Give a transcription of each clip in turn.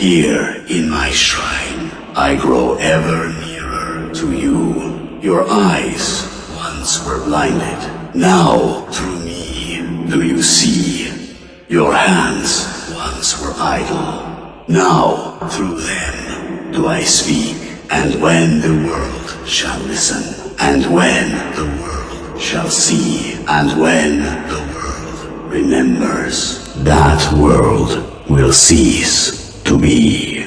Here in my shrine, I grow ever nearer to you. Your eyes once were blinded. Now, through me, do you see? Your hands once were idle. Now, through them, do I speak. And when the world shall listen, and when the world shall see, and when the world remembers, that world will cease to be.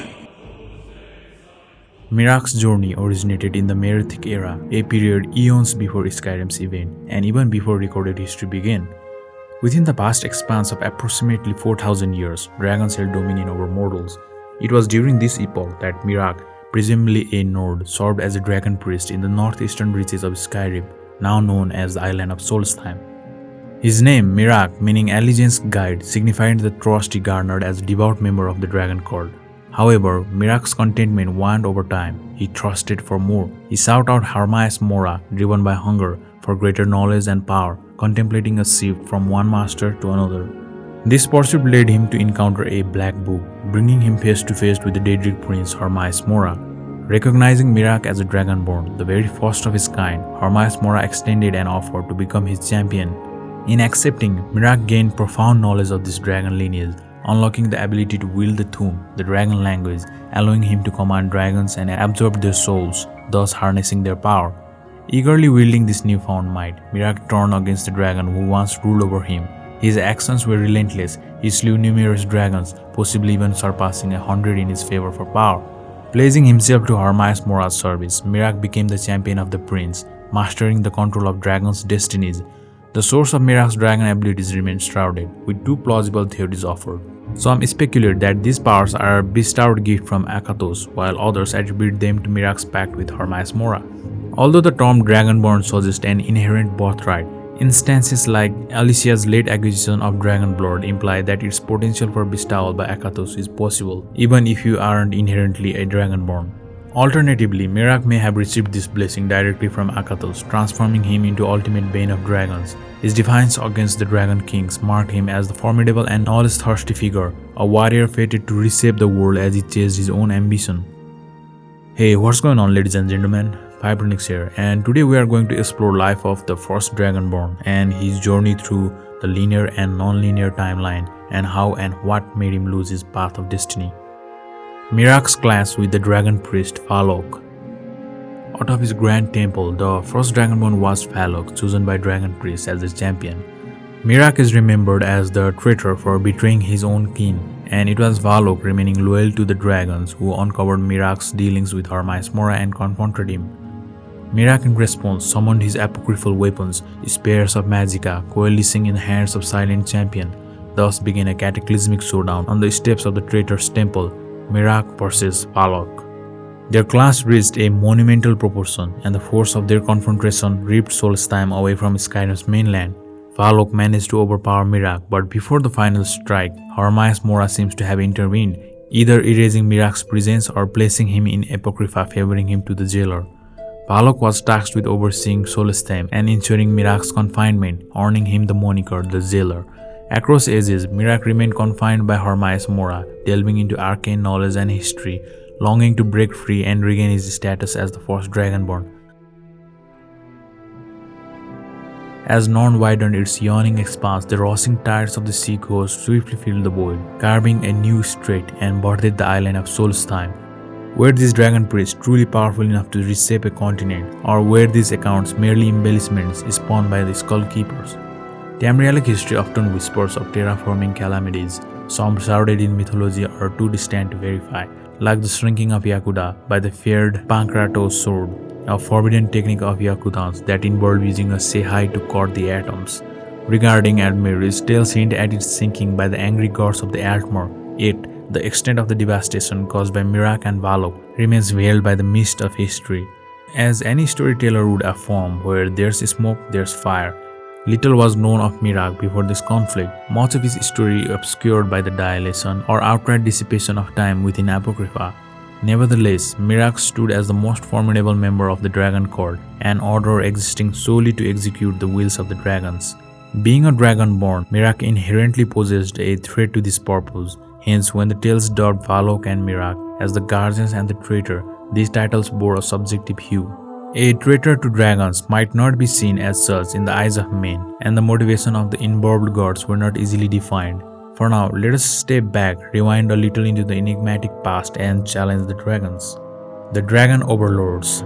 Miraak's journey originated in the Merethic Era, a period eons before Skyrim's event, and even before recorded history began. Within the vast expanse of approximately 4,000 years, dragons held dominion over mortals. It was during this epoch that Miraak, presumably a Nord, served as a dragon priest in the northeastern reaches of Skyrim, now known as the island of Solstheim. His name, Miraak, meaning allegiance guide, signified the trust he garnered as a devout member of the dragon court. However, Miraak's contentment waned over time. He trusted for more. He sought out Hermaeus Mora, driven by hunger for greater knowledge and power, contemplating a shift from one master to another. This pursuit led him to encounter a black book, bringing him face to face with the Daedric prince Hermaeus Mora. Recognizing Miraak as a Dragonborn, the very first of his kind, Hermaeus Mora extended an offer to become his champion. In accepting, Miraak gained profound knowledge of this dragon lineage, unlocking the ability to wield the Thum, the dragon language, allowing him to command dragons and absorb their souls, thus harnessing their power. Eagerly wielding this newfound might, Miraak turned against the dragon who once ruled over him. His actions were relentless. He slew numerous dragons, possibly even surpassing 100 in his favor for power. Pledging himself to Hermaeus Mora's service, Miraak became the champion of the prince, mastering the control of dragons' destinies. The source of Miraak's dragon abilities remains shrouded, with two plausible theories offered. Some speculate that these powers are a bestowed gift from Akatosh, while others attribute them to Miraak's pact with Hermaeus Mora. Although the term Dragonborn suggests an inherent birthright, instances like Alicia's late acquisition of dragon blood imply that its potential for bestowal by Akatosh is possible, even if you aren't inherently a Dragonborn. Alternatively, Miraak may have received this blessing directly from Akatosh, transforming him into ultimate bane of dragons. His defiance against the Dragon Kings marked him as the formidable and knowledge-thirsty figure, a warrior fated to reshape the world as he chased his own ambition. Hey, what's going on, ladies and gentlemen? Vipernixz here, and today we are going to explore life of the first Dragonborn and his journey through the linear and non-linear timeline, and how and what made him lose his path of destiny. Miraak's clash with the dragon priest Vahlok. Out of his grand temple, the first Dragonborn was Vahlok, chosen by dragon priest as his champion. Miraak is remembered as the traitor for betraying his own kin, and it was Vahlok, remaining loyal to the dragons, who uncovered Miraak's dealings with Hermaeus Mora and confronted him. Miraak in response summoned his apocryphal weapons, spears of Magicka, coalescing in the hands of Silent Champion. Thus began a cataclysmic showdown on the steps of the traitor's temple, Miraak versus Vahlok. Their clash reached a monumental proportion, and the force of their confrontation ripped Solstheim away from Skyrim's mainland. Vahlok managed to overpower Miraak, but before the final strike, Hermaeus Mora seems to have intervened, either erasing Miraak's presence or placing him in Apocrypha, favoring him to the jailer. Vahlok was tasked with overseeing Solstheim and ensuring Miraak's confinement, earning him the moniker the Jailer. Across ages, Miraak remained confined by Hermaeus Mora, delving into arcane knowledge and history, longing to break free and regain his status as the first Dragonborn. As Norn widened its yawning expanse, the rushing tides of the sea coast swiftly filled the void, carving a new strait and birthed the island of Solstheim. Were these dragon priests truly powerful enough to reshape a continent, or were these accounts merely embellishments spawned by the Skull Keepers? Tamrielic history often whispers of terraforming calamities, some shrouded in mythology or too distant to verify, like the shrinking of Yakuda by the feared Pankratos sword, a forbidden technique of Yakutans that involved using a Sehai to cut the atoms. Regarding Admir's tales hint at its sinking by the angry gods of the Altmer, yet the extent of the devastation caused by Miraak and Vahlok remains veiled by the mist of history. As any storyteller would affirm, where there's smoke, there's fire. Little was known of Miraak before this conflict, much of his story obscured by the dilation or outright dissipation of time within Apocrypha. Nevertheless, Miraak stood as the most formidable member of the Dragon Court, an order existing solely to execute the wills of the dragons. Being a Dragonborn, Miraak inherently possessed a threat to this purpose. Hence, when the tales dubbed Vahlok and Miraak as the guardians and the traitor, these titles bore a subjective hue. A traitor to dragons might not be seen as such in the eyes of men, and the motivation of the involved gods were not easily defined. For now, let us step back, rewind a little into the enigmatic past, and challenge the dragons. The Dragon Overlords.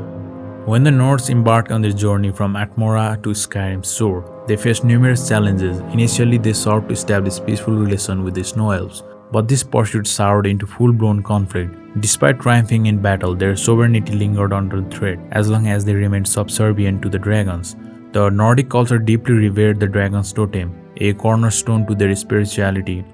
When the Nords embarked on their journey from Atmora to Skyrim's shore, they faced numerous challenges. Initially, they sought to establish peaceful relations with the Snow Elves, but this pursuit soured into full-blown conflict. Despite triumphing in battle, their sovereignty lingered under threat as long as they remained subservient to the dragons. The Nordic culture deeply revered the dragon's totem, a cornerstone to their spirituality.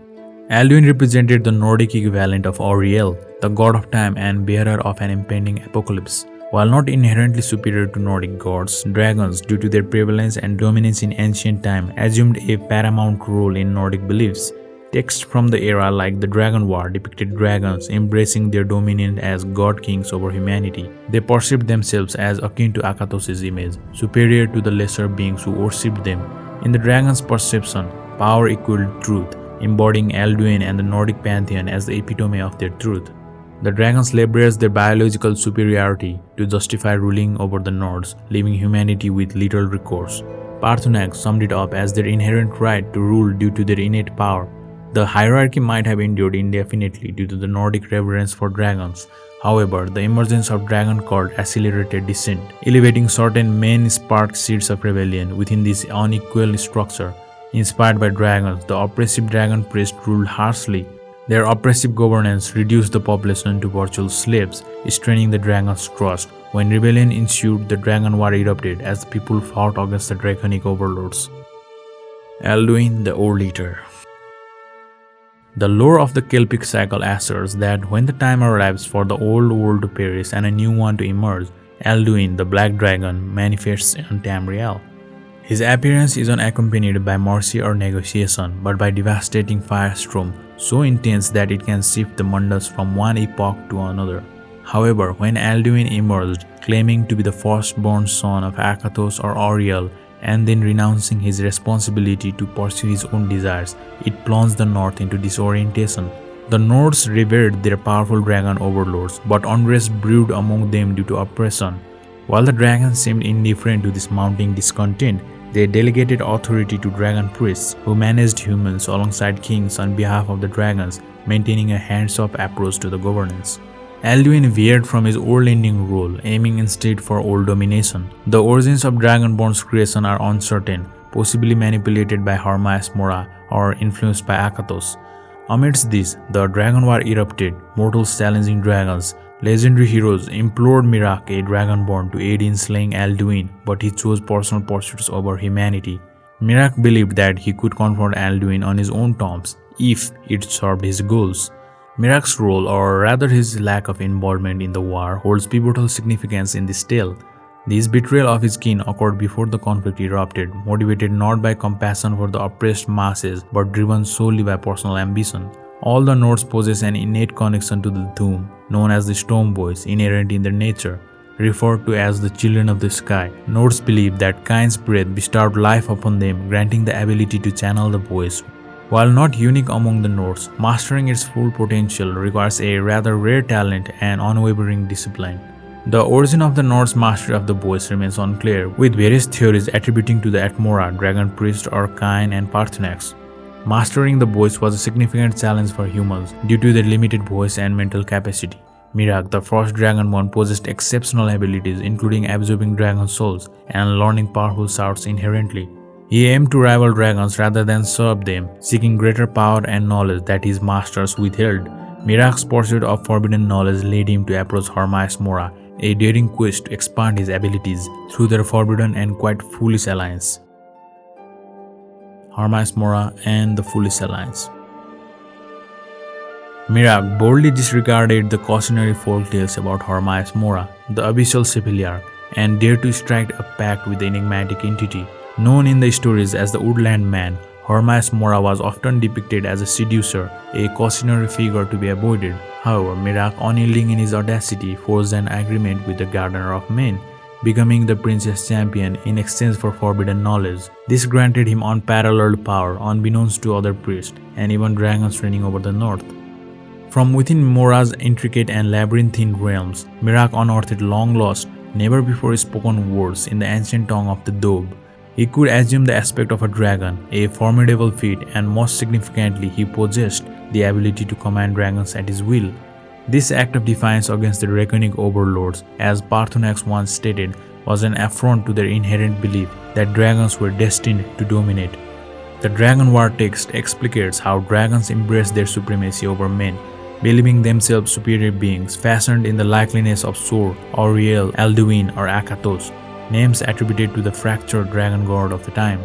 Alduin represented the Nordic equivalent of Auriel, the god of time and bearer of an impending apocalypse. While not inherently superior to Nordic gods, dragons, due to their prevalence and dominance in ancient time, assumed a paramount role in Nordic beliefs. Texts from the era like the Dragon War depicted dragons embracing their dominion as god-kings over humanity. They perceived themselves as akin to Akatosh's image, superior to the lesser beings who worshipped them. In the dragon's perception, power equaled truth, embodying Alduin and the Nordic pantheon as the epitome of their truth. The dragons leveraged their biological superiority to justify ruling over the Nords, leaving humanity with little recourse. Paarthurnax summed it up as their inherent right to rule due to their innate power. The hierarchy might have endured indefinitely due to the Nordic reverence for dragons. However, the emergence of dragon cult accelerated descent. Elevating certain men sparked seeds of rebellion within this unequal structure. Inspired by dragons, the oppressive dragon priest ruled harshly. Their oppressive governance reduced the population to virtual slaves, straining the dragon's trust. When rebellion ensued, the Dragon War erupted as the people fought against the draconic overlords. Alduin the Old Eater. The lore of the Celtic cycle asserts that when the time arrives for the old world to perish and a new one to emerge, Alduin, the Black Dragon, manifests in Tamriel. His appearance is unaccompanied by mercy or negotiation, but by devastating firestorm, so intense that it can shift the mundas from one epoch to another. However, when Alduin emerged, claiming to be the firstborn son of akatosh or Auriel, and then renouncing his responsibility to pursue his own desires, it plunged the North into disorientation. The Nords revered their powerful dragon overlords, but unrest brewed among them due to oppression. While the dragons seemed indifferent to this mounting discontent, they delegated authority to dragon priests, who managed humans alongside kings on behalf of the dragons, maintaining a hands-off approach to the governance. Alduin veered from his old-ending role, aiming instead for old domination. The origins of Dragonborn's creation are uncertain, possibly manipulated by Hermaeus Mora or influenced by akatosh. Amidst this, the Dragon War erupted, mortals challenging dragons. Legendary heroes implored Miraak, a Dragonborn, to aid in slaying Alduin, but he chose personal pursuits over humanity. Miraak believed that he could confront Alduin on his own terms, if it served his goals. Miraak's role, or rather his lack of involvement in the war, holds pivotal significance in this tale. This betrayal of his kin occurred before the conflict erupted, motivated not by compassion for the oppressed masses, but driven solely by personal ambition. All the Nords possess an innate connection to the Doom, known as the Storm Boys, inherent in their nature. Referred to as the Children of the Sky, Nords believe that Kain's breath bestowed life upon them, granting the ability to channel the voice. While not unique among the Nords, mastering its full potential requires a rather rare talent and unwavering discipline. The origin of the Nords' mastery of the voice remains unclear, with various theories attributing to the Atmora, Dragon Priest, or Kain and Paarthurnax. Mastering the voice was a significant challenge for humans due to their limited voice and mental capacity. Miraak, the first Dragonborn, possessed exceptional abilities including absorbing dragon souls and learning powerful shouts inherently. He aimed to rival dragons rather than serve them, seeking greater power and knowledge that his masters withheld. Miraak's pursuit of forbidden knowledge led him to approach Hermaeus Mora, a daring quest to expand his abilities through their forbidden and quite foolish alliance. Hermaeus Mora and the Foolish Alliance. Miraak boldly disregarded the cautionary folktales about Hermaeus Mora, the abyssal Sephilarch, and dared to strike a pact with the enigmatic entity. Known in the stories as the Woodland Man, Hermaeus Mora was often depicted as a seducer, a cautionary figure to be avoided. However, Miraak, unyielding in his audacity, forged an agreement with the Gardener of Men, becoming the princess champion in exchange for forbidden knowledge. This granted him unparalleled power, unbeknownst to other priests, and even dragons reigning over the north. From within Mora's intricate and labyrinthine realms, Miraak unearthed long-lost, never-before-spoken words in the ancient tongue of the Dove. He could assume the aspect of a dragon, a formidable feat, and most significantly, he possessed the ability to command dragons at his will. This act of defiance against the draconic overlords, as Paarthurnax once stated, was an affront to their inherent belief that dragons were destined to dominate. The Dragon War text explicates how dragons embraced their supremacy over men, believing themselves superior beings fashioned in the likeness of Sor, Auriel, Alduin, or Akatosh, names attributed to the fractured dragon god of the time.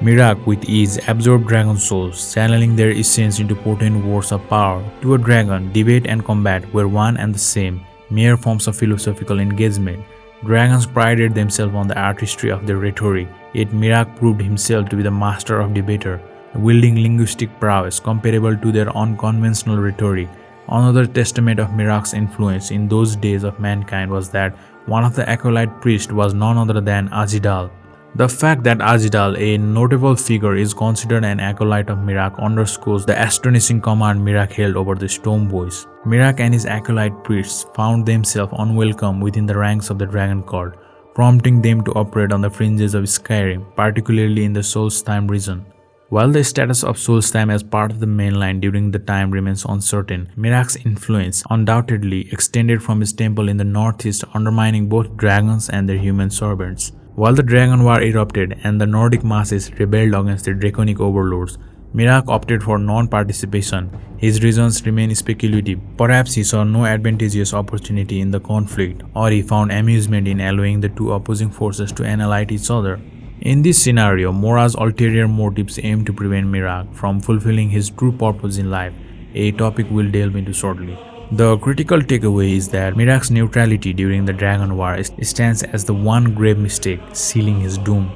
Miraak with ease absorbed dragon souls, channeling their essence into potent words of power. To a dragon, debate and combat were one and the same, mere forms of philosophical engagement. Dragons prided themselves on the artistry of their rhetoric, yet Miraak proved himself to be the master of debater, wielding linguistic prowess comparable to their unconventional rhetoric. Another testament of Miraak's influence in those days of mankind was that one of the acolyte priests was none other than Ajidal. The fact that Ajidal, a notable figure, is considered an acolyte of Miraak underscores the astonishing command Miraak held over the Storm Boys. Miraak and his acolyte priests found themselves unwelcome within the ranks of the Dragon Court, prompting them to operate on the fringes of Skyrim, particularly in the Solstheim region. While the status of Solstheim as part of the mainline during the time remains uncertain, Miraak's influence undoubtedly extended from his temple in the northeast, undermining both dragons and their human servants. While the Dragon War erupted and the Nordic masses rebelled against the draconic overlords, Miraak opted for non-participation. His reasons remain speculative. Perhaps he saw no advantageous opportunity in the conflict, or he found amusement in allowing the two opposing forces to annihilate each other. In this scenario, Mora's ulterior motives aim to prevent Miraak from fulfilling his true purpose in life, a topic we'll delve into shortly. The critical takeaway is that Miraak's neutrality during the Dragon War stands as the one grave mistake sealing his doom.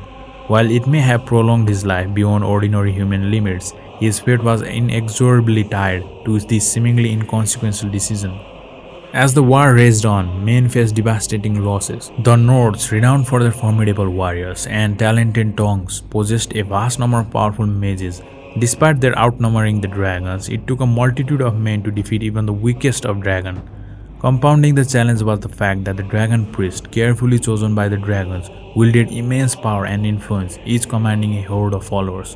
While it may have prolonged his life beyond ordinary human limits, his fate was inexorably tied to this seemingly inconsequential decision. As the war raged on, men faced devastating losses. The Nords, renowned for their formidable warriors and talented tongues, possessed a vast number of powerful mages. Despite their outnumbering the dragons, it took a multitude of men to defeat even the weakest of dragons. Compounding the challenge was the fact that the dragon priest, carefully chosen by the dragons, wielded immense power and influence, each commanding a horde of followers.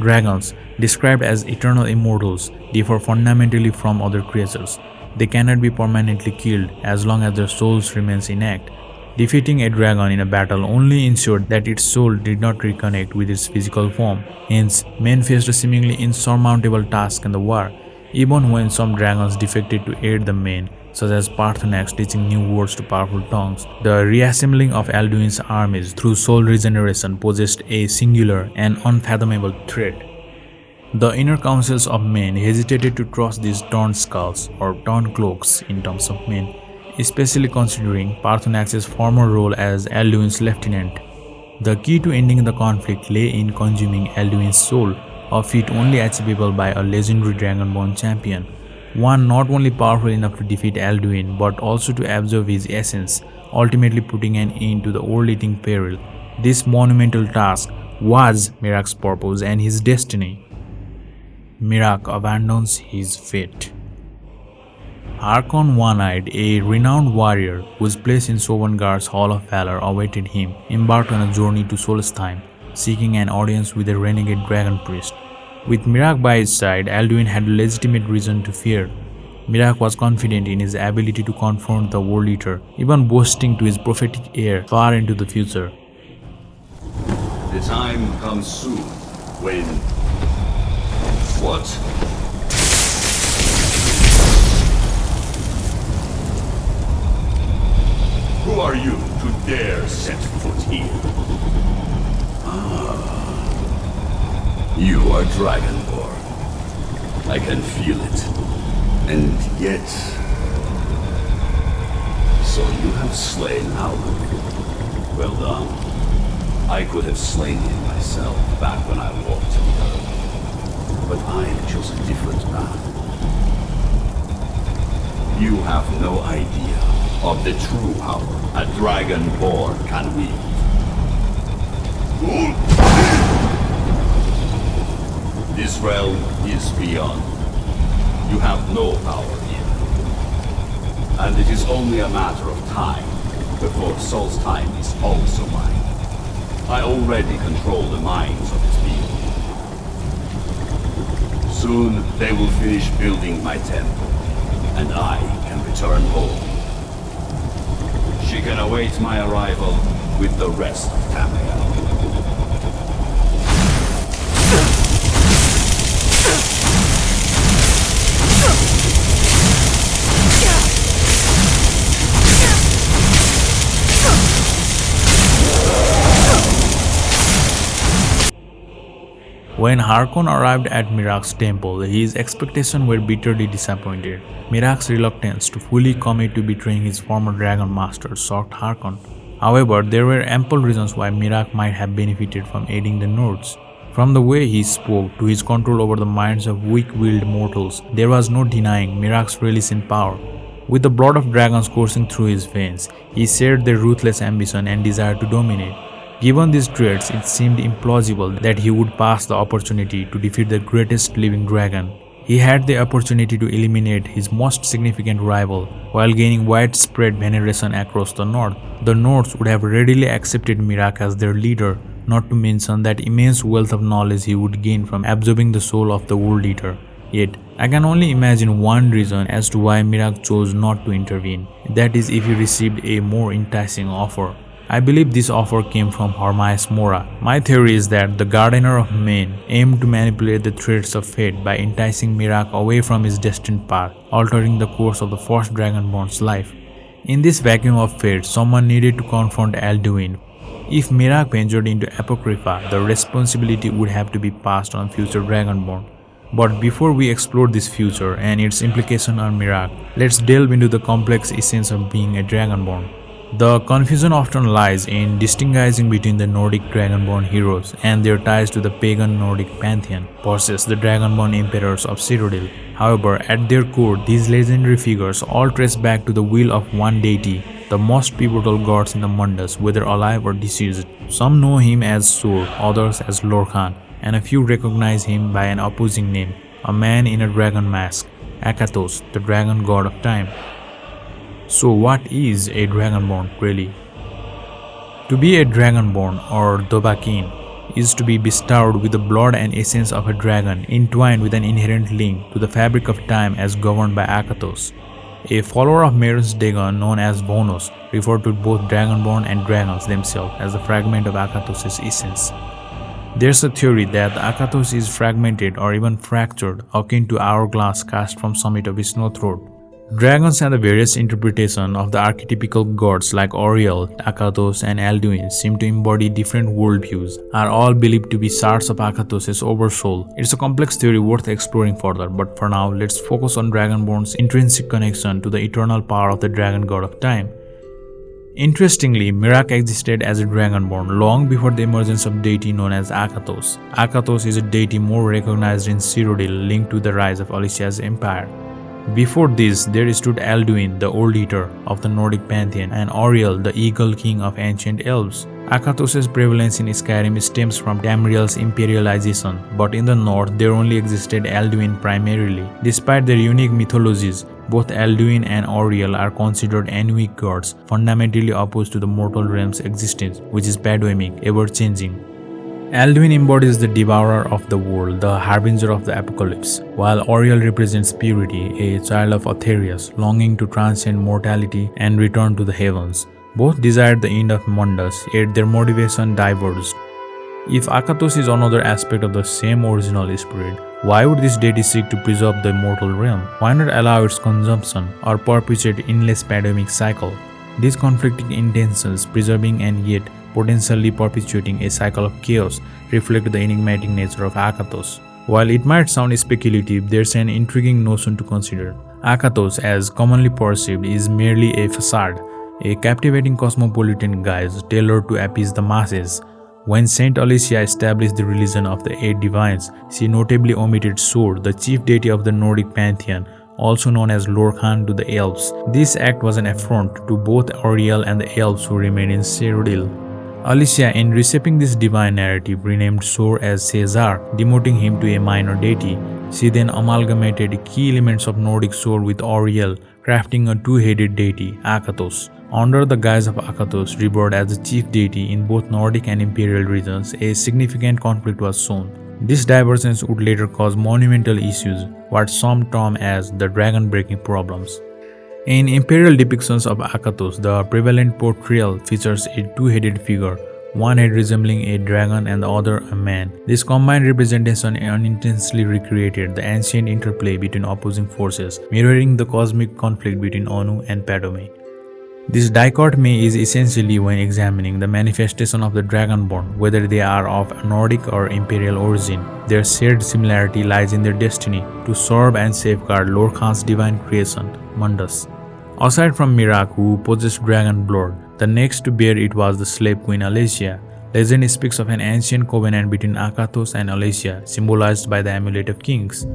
Dragons, described as eternal immortals, differ fundamentally from other creatures. They cannot be permanently killed as long as their souls remain intact. Defeating a dragon in a battle only ensured that its soul did not reconnect with its physical form. Hence, men faced a seemingly insurmountable task in the war. Even when some dragons defected to aid the men, such as Paarthurnax teaching new words to powerful tongues, the reassembling of Alduin's armies through soul regeneration posed a singular and unfathomable threat. The inner councils of men hesitated to trust these torn skulls or torn cloaks in terms of men, especially considering Paarthurnax's former role as Alduin's lieutenant. The key to ending the conflict lay in consuming Alduin's soul, a feat only achievable by a legendary Dragonborn champion, one not only powerful enough to defeat Alduin but also to absorb his essence, ultimately putting an end to the world-eating peril. This monumental task was Miraak's purpose and his destiny. Miraak abandons his fate. Harkon One-Eyed, a renowned warrior whose place in Sovngarde's Hall of Valor awaited him, embarked on a journey to Solstheim, seeking an audience with the renegade dragon priest. With Miraak by his side, Alduin had legitimate reason to fear. Miraak was confident in his ability to confront the World Eater, even boasting to his prophetic ear far into the future. The time comes soon when... What? Who are you to dare set foot here? You are Dragonborn. I can feel it. And yet... So you have slain Alduin. Well done. I could have slain him myself back when I walked the earth. But I chose a different path. You have no idea of the true power a Dragonborn can wield. This realm is beyond. You have no power and it is only a matter of time before Solstheim is also mine. I already control the minds of its people. Soon they will finish building my temple, and I can return home. She can await my arrival with the rest of Tamriel. When Harkon arrived at Miraak's temple, his expectations were bitterly disappointed. Miraak's reluctance to fully commit to betraying his former dragon master shocked Harkon. However, there were ample reasons why Miraak might have benefited from aiding the Nords. From the way he spoke to his control over the minds of weak-willed mortals, there was no denying Miraak's relish in power. With the blood of dragons coursing through his veins, he shared their ruthless ambition and desire to dominate. Given these traits, it seemed implausible that he would pass the opportunity to defeat the greatest living dragon. He had the opportunity to eliminate his most significant rival while gaining widespread veneration across the north. The Nords would have readily accepted Miraak as their leader, not to mention that immense wealth of knowledge he would gain from absorbing the soul of the World Eater. Yet, I can only imagine one reason as to why Miraak chose not to intervene. That is, if he received a more enticing offer. I believe this offer came from Hermaeus Mora. My theory is that the Gardener of Men aimed to manipulate the threads of fate by enticing Miraak away from his destined path, altering the course of the first Dragonborn's life. In this vacuum of fate, someone needed to confront Alduin. If Miraak ventured into Apocrypha, the responsibility would have to be passed on future Dragonborn. But before we explore this future and its implication on Miraak, let's delve into the complex essence of being a Dragonborn. The confusion often lies in distinguishing between the Nordic Dragonborn heroes and their ties to the pagan Nordic pantheon versus the Dragonborn emperors of Cyrodiil. However, at their core, these legendary figures all trace back to the will of one deity, the most pivotal gods in the Mundus, whether alive or deceased. Some know him as Sur, others as Lorkhan, and a few recognize him by an opposing name, a man in a dragon mask, Akatosh, the dragon god of time. So what is a Dragonborn really? To be a Dragonborn or Dovahkiin is to be bestowed with the blood and essence of a dragon entwined with an inherent link to the fabric of time as governed by Akatosh. A follower of Merethic Dagon known as Vonos referred to both Dragonborn and dragons themselves as a fragment of Akatosh's essence. There's a theory that the akatosh is fragmented or even fractured, akin to hourglass cast from summit of his snow throat. Dragons and the various interpretations of the archetypical gods like Auriel, Akatosh, and Alduin seem to embody different worldviews, are all believed to be shards of Akatosh's oversoul. It's a complex theory worth exploring further, but for now, let's focus on Dragonborn's intrinsic connection to the eternal power of the dragon god of time. Interestingly, Miraak existed as a Dragonborn long before the emergence of deity known as Akatosh. Akatosh is a deity more recognized in Cyrodiil, linked to the rise of Alicia's empire. Before this, there stood Alduin, the Old Eater of the Nordic pantheon, and Auriel, the Eagle King of ancient elves. Akatosh's prevalence in Skyrim stems from Tamriel's imperialization, but in the north there only existed Alduin primarily. Despite their unique mythologies, both Alduin and Auriel are considered enoic gods, fundamentally opposed to the mortal realm's existence, which is padoemic, ever-changing. Alduin embodies the devourer of the world, the harbinger of the apocalypse, while Auriel represents purity, a child of Aetherius, longing to transcend mortality and return to the heavens. Both desired the end of Mundus, yet their motivation diverged. If Akatosh is another aspect of the same original spirit, why would this deity seek to preserve the mortal realm? Why not allow its consumption or perpetuate endless padoemic cycle? These conflicting intentions, preserving and yet potentially perpetuating a cycle of chaos, reflect the enigmatic nature of Akatosh. While it might sound speculative, there's an intriguing notion to consider. Akatosh, as commonly perceived, is merely a facade, a captivating cosmopolitan guise tailored to appease the masses. When Saint Alicia established the religion of the Eight Divines, she notably omitted Sur, the chief deity of the Nordic pantheon, also known as Lorkhan to the elves. This act was an affront to both Auriel and the elves who remained in Cyrodiil. Alicia, in reshaping this divine narrative, renamed Sur as Caesar, demoting him to a minor deity. She then amalgamated key elements of Nordic sword with Auriel, crafting a two-headed deity, Akatosh. Under the guise of Akatosh, revered as the chief deity in both Nordic and Imperial regions, a significant conflict was sown. This divergence would later cause monumental issues, what some term as the dragon-breaking problems. In Imperial depictions of Akatosh, the prevalent portrayal features a two-headed figure, one head resembling a dragon and the other a man. This combined representation unintentionally recreated the ancient interplay between opposing forces, mirroring the cosmic conflict between Anu and Padme. This dichotomy is essentially when examining the manifestation of the Dragonborn, whether they are of Nordic or Imperial origin. Their shared similarity lies in their destiny to serve and safeguard Lorkhan's divine creation, Mundus. Aside from Miraak, who possessed dragon blood, the next to bear it was the slave queen Alesia. Legend speaks of an ancient covenant between Akatosh and Alesia, symbolized by the Amulet of Kings.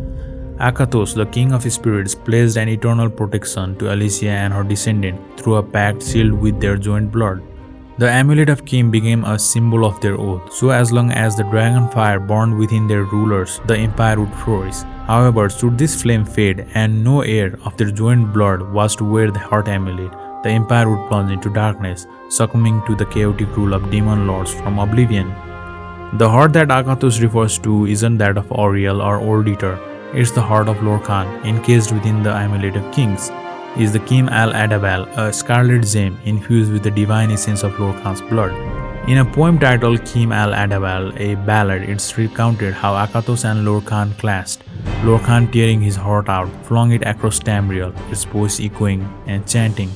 Akatosh, the king of spirits, pledged an eternal protection to Alesia and her descendant through a pact sealed with their joint blood. The Amulet of King became a symbol of their oath, so as long as the dragon fire burned within their rulers, the empire would flourish. However, should this flame fade and no heir of their joint blood was to wear the heart amulet, the empire would plunge into darkness, succumbing to the chaotic rule of demon lords from oblivion. The heart that Akatosh refers to isn't that of Auriel or Old Eater. It's the heart of Lorkhan, encased within the Amulet of Kings. Is the Kim al-Adabal, a scarlet gem infused with the divine essence of Lorkhan's blood. In a poem titled Kim al-Adabal, a ballad, it's recounted how Akatosh and Lorkhan clashed, Lorkhan tearing his heart out, flung it across Tamriel, its voice echoing and chanting,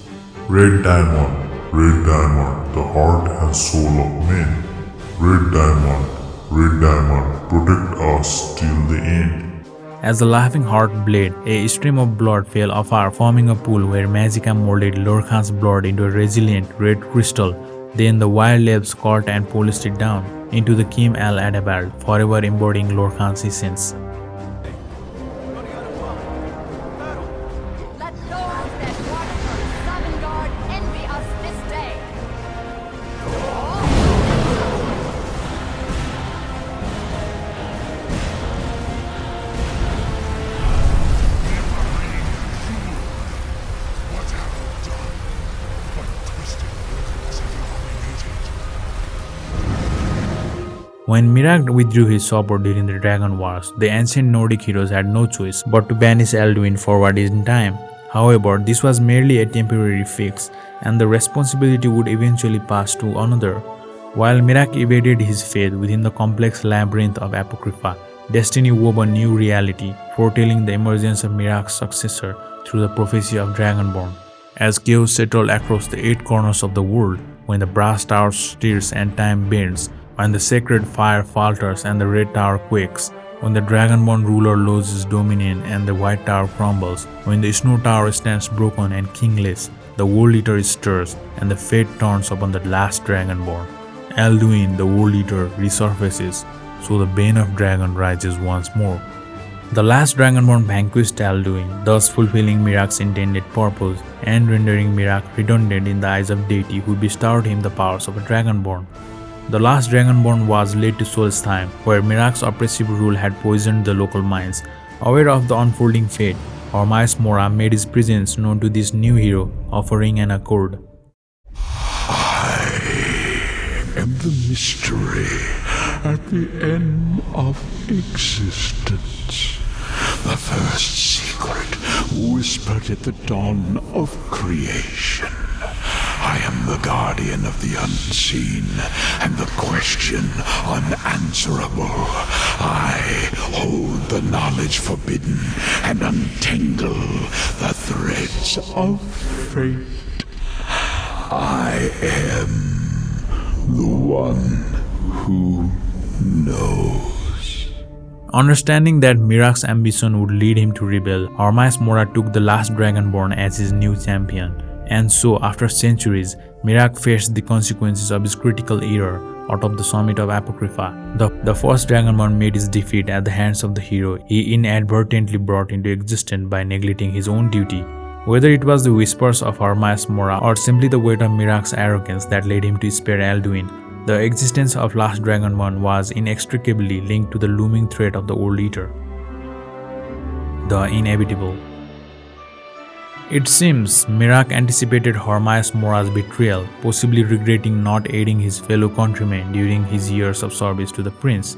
Red diamond, the heart and soul of men. Red diamond, protect us till the end. As the laughing heart bled, a stream of blood fell afar, forming a pool where Magicka molded Lorkhan's blood into a resilient red crystal. Then the wild elves caught and polished it down into the Kim al-Adabal, forever embodying Lorkhan's essence. Let those that watch from Sovngarde envy us this day. When Miraak withdrew his support during the Dragon Wars, the ancient Nordic heroes had no choice but to banish Alduin forward in time. However, this was merely a temporary fix, and the responsibility would eventually pass to another. While Miraak evaded his fate within the complex labyrinth of Apocrypha, destiny wove a new reality, foretelling the emergence of Miraak's successor through the prophecy of Dragonborn. As chaos settled across the 8 corners of the world, when the brass tower stirs and time bends, when the sacred fire falters and the red tower quakes, when the Dragonborn ruler loses dominion and the white tower crumbles, when the snow tower stands broken and kingless, the World Eater stirs and the fate turns upon the last Dragonborn. Alduin, the World Eater, resurfaces, so the Bane of Dragon rises once more. The last Dragonborn vanquished Alduin, thus fulfilling Miraak's intended purpose and rendering Miraak redundant in the eyes of deity who bestowed him the powers of a Dragonborn. The last Dragonborn was led to Solstheim, where Miraak's oppressive rule had poisoned the local minds. Aware of the unfolding fate, Hermaeus Mora made his presence known to this new hero, offering an accord. I am the mystery at the end of existence. The first secret whispered at the dawn of creation. I am the guardian of the unseen, and the question unanswerable. I hold the knowledge forbidden and untangle the threads of fate. I am the one who knows. Understanding that Miraak's ambition would lead him to rebel, Hermaeus Mora took the last Dragonborn as his new champion. And so, after centuries, Miraak faced the consequences of his critical error out of the summit of Apocrypha. The first Dragonborn made his defeat at the hands of the hero he inadvertently brought into existence by neglecting his own duty. Whether it was the whispers of Hermaeus Mora or simply the weight of Miraak's arrogance that led him to spare Alduin, the existence of last Dragonborn was inextricably linked to the looming threat of the Old Eater. the inevitable. It seems Miraak anticipated Hermaeus Mora's betrayal, possibly regretting not aiding his fellow countrymen during his years of service to the prince.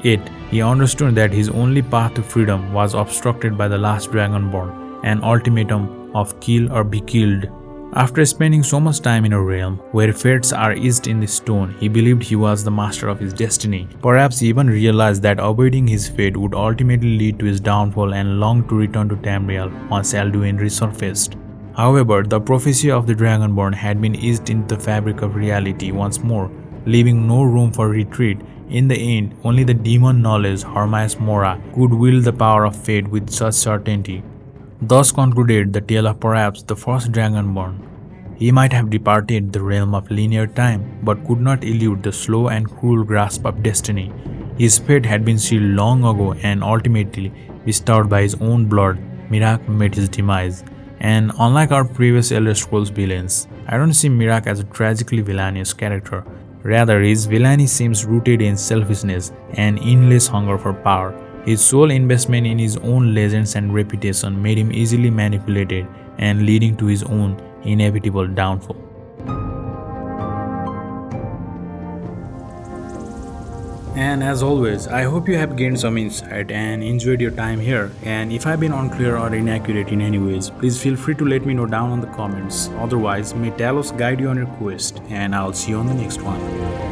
Yet, he understood that his only path to freedom was obstructed by the last Dragonborn, an ultimatum of kill or be killed. After spending so much time in a realm where fates are etched in the stone, he believed he was the master of his destiny. Perhaps he even realized that avoiding his fate would ultimately lead to his downfall and longed to return to Tamriel once Alduin resurfaced. However, the prophecy of the Dragonborn had been etched into the fabric of reality once more, leaving no room for retreat. In the end, only the demon knowledge Hermaeus Mora could wield the power of fate with such certainty. Thus concluded the tale of perhaps the first Dragonborn. He might have departed the realm of linear time, but could not elude the slow and cruel grasp of destiny. His fate had been sealed long ago, and ultimately, bestowed by his own blood, Miraak met his demise. And unlike our previous Elder Scrolls villains, I don't see Miraak as a tragically villainous character. Rather, his villainy seems rooted in selfishness and endless hunger for power. His sole investment in his own legends and reputation made him easily manipulated and leading to his own inevitable downfall. And as always, I hope you have gained some insight and enjoyed your time here. And if I've been unclear or inaccurate in any ways, please feel free to let me know down in the comments. Otherwise, may Talos guide you on your quest, and I'll see you on the next one.